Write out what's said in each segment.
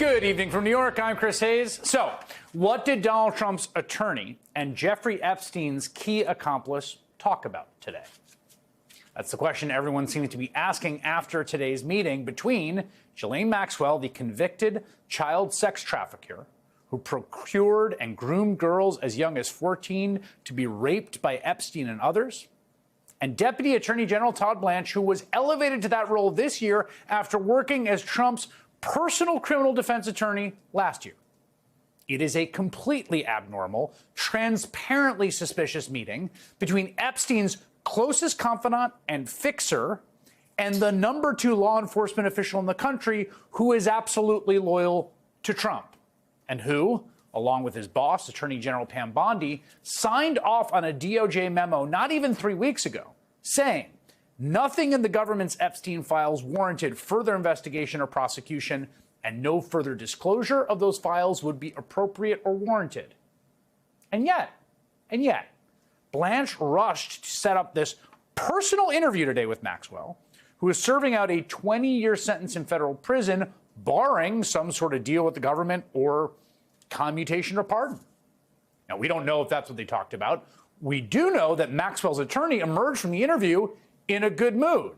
Good evening from New York. I'm Chris Hayes. So, what did Donald Trump's attorney and Jeffrey Epstein's key accomplice talk about today? That's the question everyone seems to be asking after today's meeting between Ghislaine Maxwell, the convicted child sex trafficker who procured and groomed girls as young as 14 to be raped by Epstein and others, and Deputy Attorney General Todd Blanche, who was elevated to that role this year after working as Trump's personal criminal defense attorney last year. It is a completely abnormal, transparently suspicious meeting between Epstein's closest confidant and fixer and the number 2 law enforcement official in the country who is absolutely loyal to Trump and who, along with his boss, Attorney General Pam Bondi, signed off on a DOJ memo not even 3 weeks ago saying nothing in the government's Epstein files warranted further investigation or prosecution, and no further disclosure of those files would be appropriate or warranted. And yet, Blanche rushed to set up this personal interview today with Maxwell, who is serving out a 20-year sentence in federal prison, barring some sort of deal with the government or commutation or pardon. Now, we don't know if that's what they talked about. We do know that Maxwell's attorney emerged from the interview in a good mood.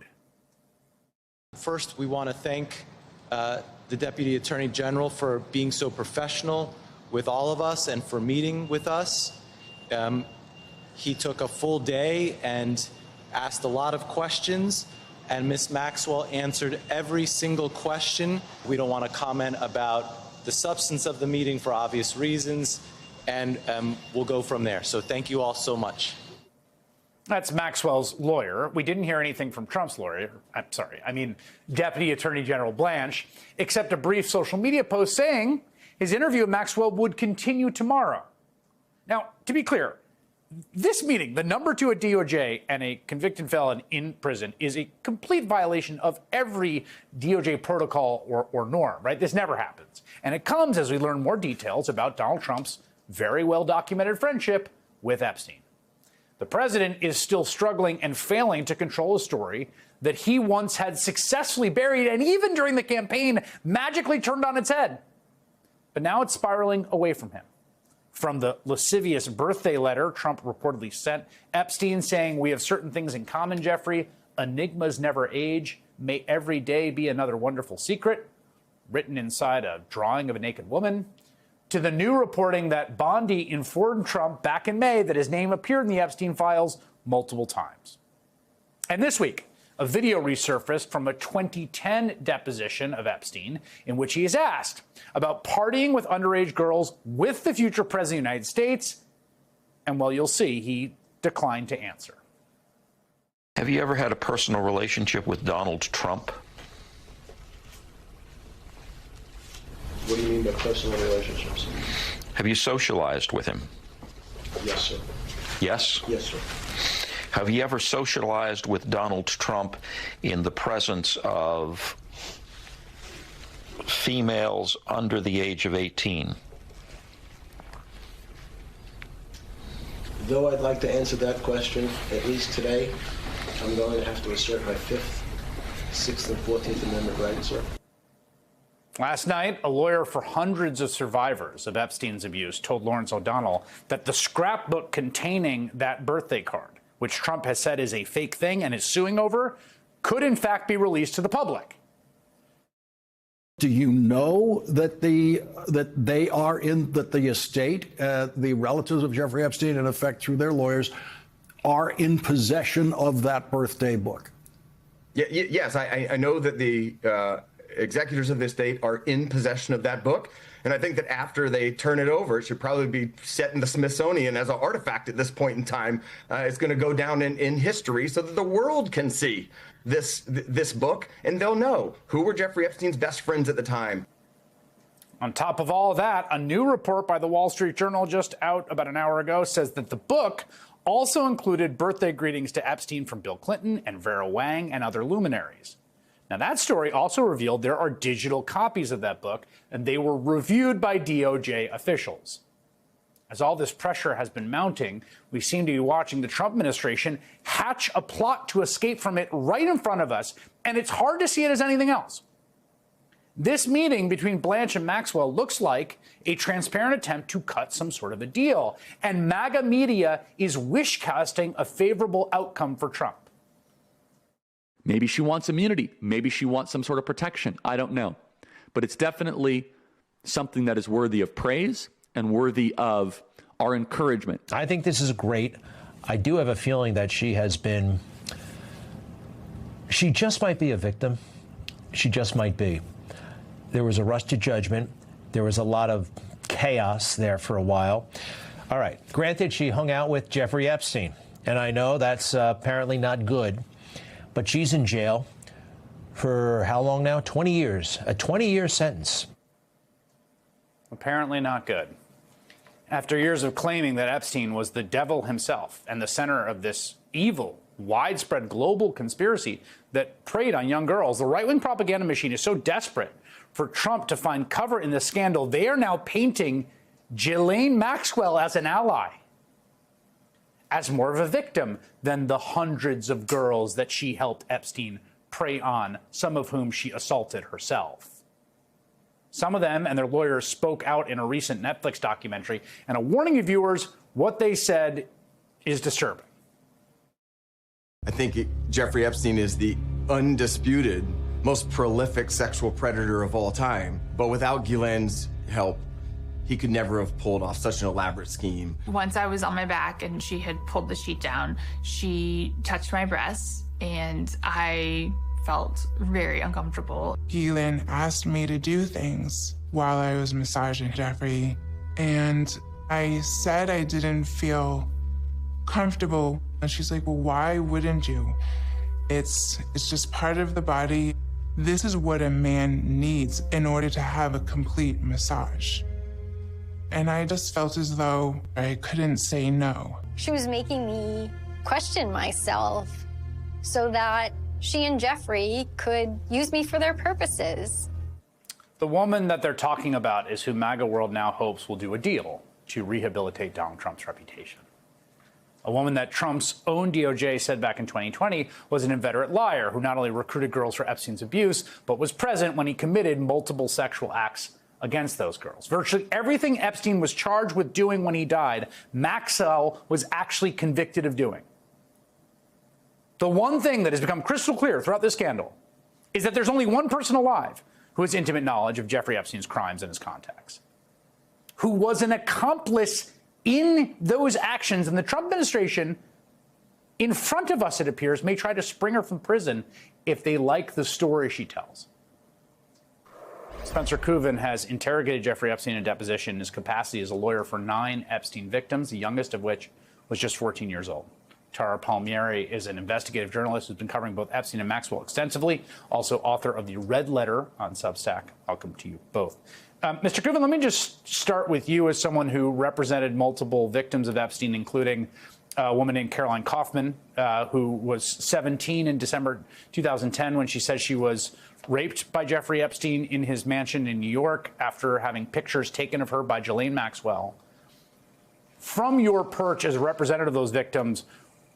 First, we want to thank the Deputy Attorney General for being so professional with all of us and for meeting with us. He took a full day and asked a lot of questions, and Ms. Maxwell answered every single question. We don't want to comment about the substance of the meeting for obvious reasons, and we'll go from there. So thank you all so much. That's Maxwell's lawyer. We didn't hear anything from Trump's lawyer. Deputy Attorney General Blanche, except a brief social media post saying his interview with Maxwell would continue tomorrow. Now, to be clear, this meeting, the number 2 at DOJ and a convicted felon in prison, is a complete violation of every DOJ protocol or norm, right? This never happens. And it comes as we learn more details about Donald Trump's very well-documented friendship with Epstein. The president is still struggling and failing to control a story that he once had successfully buried and even during the campaign magically turned on its head. But now it's spiraling away from him. From the lascivious birthday letter Trump reportedly sent Epstein saying, "We have certain things in common, Jeffrey. Enigmas never age. May every day be another wonderful secret," written inside a drawing of a naked woman, to the new reporting that Bondi informed Trump back in May that his name appeared in the Epstein files multiple times. And this week, a video resurfaced from a 2010 deposition of Epstein in which he is asked about partying with underage girls with the future president of the United States. And well, you'll see, he declined to answer. Have you ever had a personal relationship with Donald Trump? What do you mean by personal relationships? Have you socialized with him? Yes, sir. Yes? Yes, sir. Have you ever socialized with Donald Trump in the presence of females under the age of 18? Though I'd like to answer that question, at least today, I'm going to have to assert my 5th, 6th, and 14th Amendment rights, sir. Last night, a lawyer for hundreds of survivors of Epstein's abuse told Lawrence O'Donnell that the scrapbook containing that birthday card, which Trump has said is a fake thing and is suing over, could in fact be released to the public. Do you know that the estate, the relatives of Jeffrey Epstein, in effect through their lawyers, are in possession of that birthday book? Yes, I know that the executors of the estate are in possession of that book. And I think that after they turn it over, it should probably be set in the Smithsonian as an artifact at this point in time. It's going to go down in history so that the world can see this book, and they'll know who were Jeffrey Epstein's best friends at the time. On top of all of that, a new report by the Wall Street Journal just out about an hour ago says that the book also included birthday greetings to Epstein from Bill Clinton and Vera Wang and other luminaries. Now, that story also revealed there are digital copies of that book, and they were reviewed by DOJ officials. As all this pressure has been mounting, we seem to be watching the Trump administration hatch a plot to escape from it right in front of us, and it's hard to see it as anything else. This meeting between Blanche and Maxwell looks like a transparent attempt to cut some sort of a deal. And MAGA media is wish casting a favorable outcome for Trump. Maybe she wants immunity. Maybe she wants some sort of protection. I don't know. But it's definitely something that is worthy of praise and worthy of our encouragement. I think this is great. I do have a feeling that she just might be a victim. She just might be. There was a rush to judgment. There was a lot of chaos there for a while. All right. Granted, she hung out with Jeffrey Epstein. And I know that's apparently not good. But she's in jail for how long now? 20 years. A 20-year sentence. Apparently not good. After years of claiming that Epstein was the devil himself and the center of this evil, widespread global conspiracy that preyed on young girls, the right-wing propaganda machine is so desperate for Trump to find cover in the scandal, they are now painting Ghislaine Maxwell as an ally, as more of a victim than the hundreds of girls that she helped Epstein prey on, some of whom she assaulted herself. Some of them and their lawyers spoke out in a recent Netflix documentary, and a warning to viewers, what they said is disturbing. I think Jeffrey Epstein is the undisputed most prolific sexual predator of all time. But without Ghislaine's help, he could never have pulled off such an elaborate scheme. Once I was on my back and she had pulled the sheet down, she touched my breasts and I felt very uncomfortable. Ghislaine asked me to do things while I was massaging Jeffrey, and I said I didn't feel comfortable. And she's like, well, why wouldn't you? It's just part of the body. This is what a man needs in order to have a complete massage. And I just felt as though I couldn't say no. She was making me question myself so that she and Jeffrey could use me for their purposes. The woman that they're talking about is who MAGA World now hopes will do a deal to rehabilitate Donald Trump's reputation. A woman that Trump's own DOJ said back in 2020 was an inveterate liar who not only recruited girls for Epstein's abuse, but was present when he committed multiple sexual acts against those girls. Virtually everything Epstein was charged with doing when he died, Maxwell was actually convicted of doing. The one thing that has become crystal clear throughout this scandal is that there's only one person alive who has intimate knowledge of Jeffrey Epstein's crimes and his contacts, who was an accomplice in those actions. And the Trump administration, in front of us, it appears, may try to spring her from prison if they like the story she tells. Spencer Kuvin has interrogated Jeffrey Epstein in deposition in his capacity as a lawyer for 9 Epstein victims, the youngest of which was just 14 years old. Tara Palmieri is an investigative journalist who's been covering both Epstein and Maxwell extensively, also author of the Red Letter on Substack. Welcome to you both. Mr. Kuvin, let me just start with you as someone who represented multiple victims of Epstein, including a woman named Caroline Kaufman, who was 17 in December 2010 when she says she was raped by Jeffrey Epstein in his mansion in New York after having pictures taken of her by Ghislaine Maxwell. From your perch as a representative of those victims,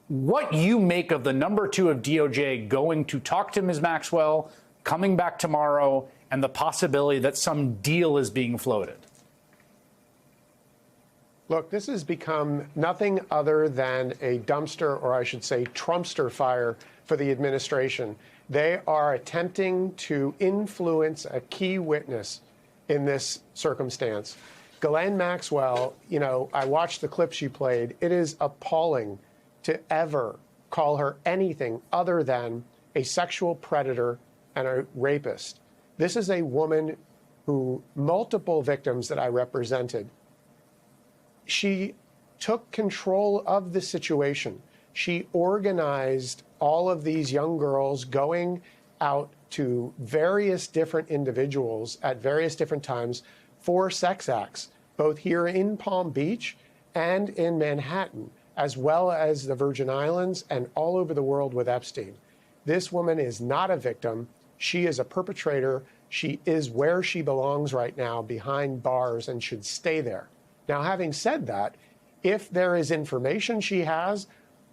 what you make of the number 2 of DOJ going to talk to Ms. Maxwell, coming back tomorrow, and the possibility that some deal is being floated? Look, this has become nothing other than a dumpster, or I should say Trumpster fire for the administration. They are attempting to influence a key witness in this circumstance. Ghislaine Maxwell, you know, I watched the clip she played. It is appalling to ever call her anything other than a sexual predator and a rapist. This is a woman who, multiple victims that I represented, she took control of the situation. She organized all of these young girls going out to various different individuals at various different times for sex acts, both here in Palm Beach and in Manhattan, as well as the Virgin Islands and all over the world with Epstein. This woman is not a victim. She is a perpetrator. She is where she belongs right now, behind bars, and should stay there. Now, having said that, if there is information she has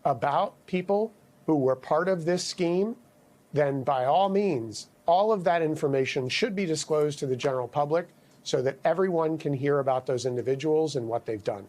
about people who were part of this scheme, then by all means, all of that information should be disclosed to the general public so that everyone can hear about those individuals and what they've done.